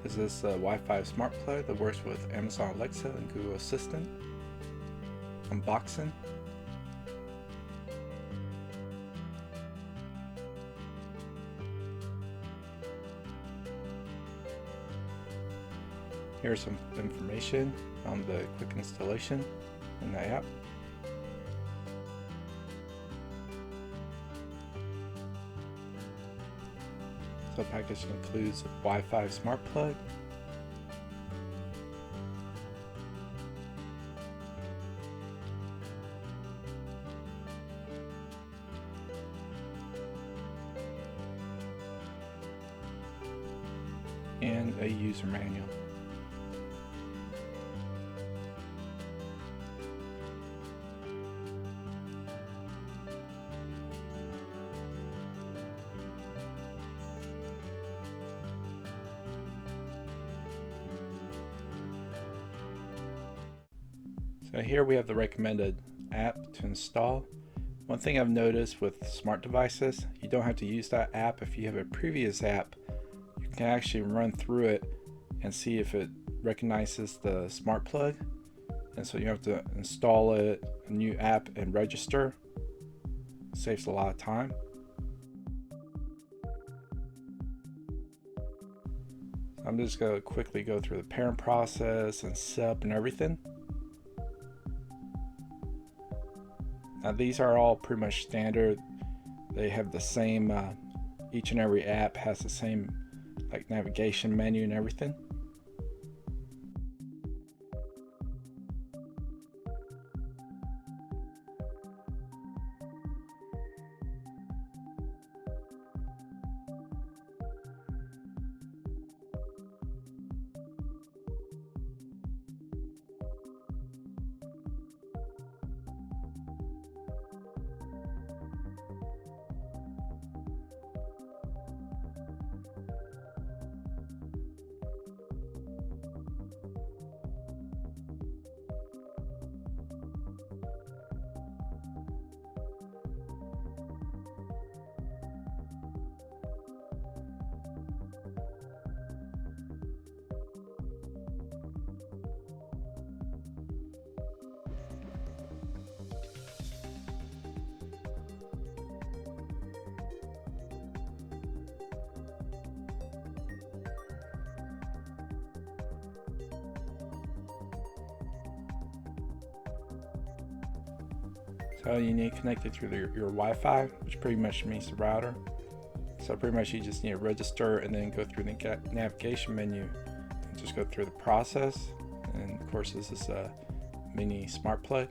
Is this Wi-Fi smart plug that works with Amazon Alexa and Google Assistant? Unboxing. Here's some information on the quick installation in the app. So the package includes a Wi-Fi smart plug, and a user manual. So here we have the recommended app to install. One thing I've noticed with smart devices, you don't have to use that app. If you have a previous app, you can actually run through it and see if it recognizes the smart plug. And so you have to install a new app and register. It saves a lot of time. I'm just going to quickly go through the parent process and setup and everything. Now these are all pretty much standard. They have the same, each and every app has the same like navigation menu and everything. So you need to connect it through your Wi-Fi, which pretty much means the router. So pretty much you just need to register and then go through the navigation menu and just go through the process. And of course this is a mini smart plug.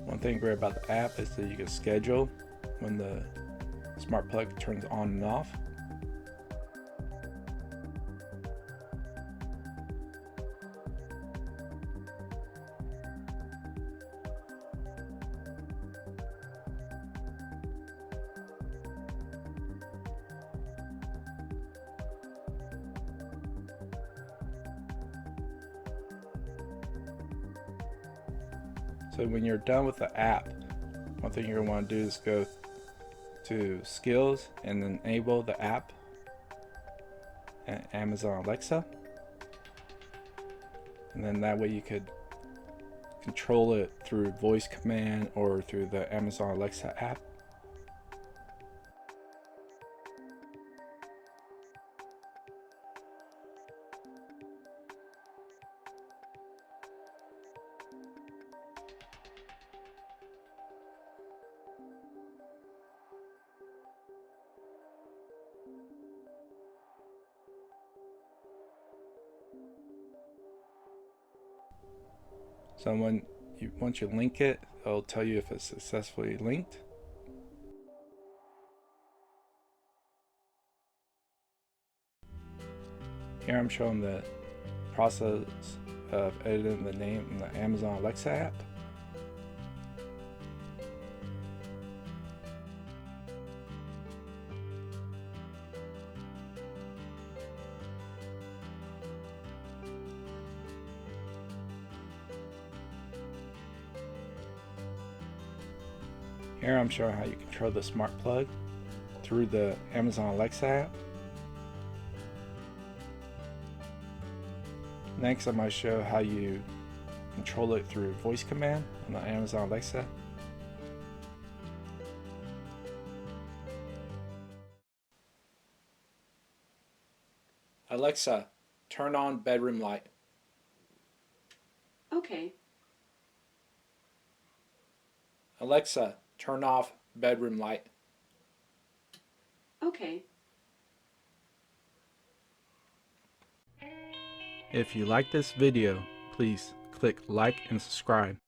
One thing great about the app is that you can schedule when the smart plug turns on and off. So when you're done with the app, one thing you're going to want to do is go to skills and then enable the app and Amazon Alexa, and then that way you could control it through voice command or through the Amazon Alexa app. So once you link it, it'll tell you if it's successfully linked. Here I'm showing the process of editing the name in the Amazon Alexa app. Here I'm showing how you control the smart plug through the Amazon Alexa app. Next I'm going to show how you control it through voice command on the Amazon Alexa. Alexa, turn on bedroom light. Okay. Alexa, turn off bedroom light. Okay. If you like this video, please click like and subscribe.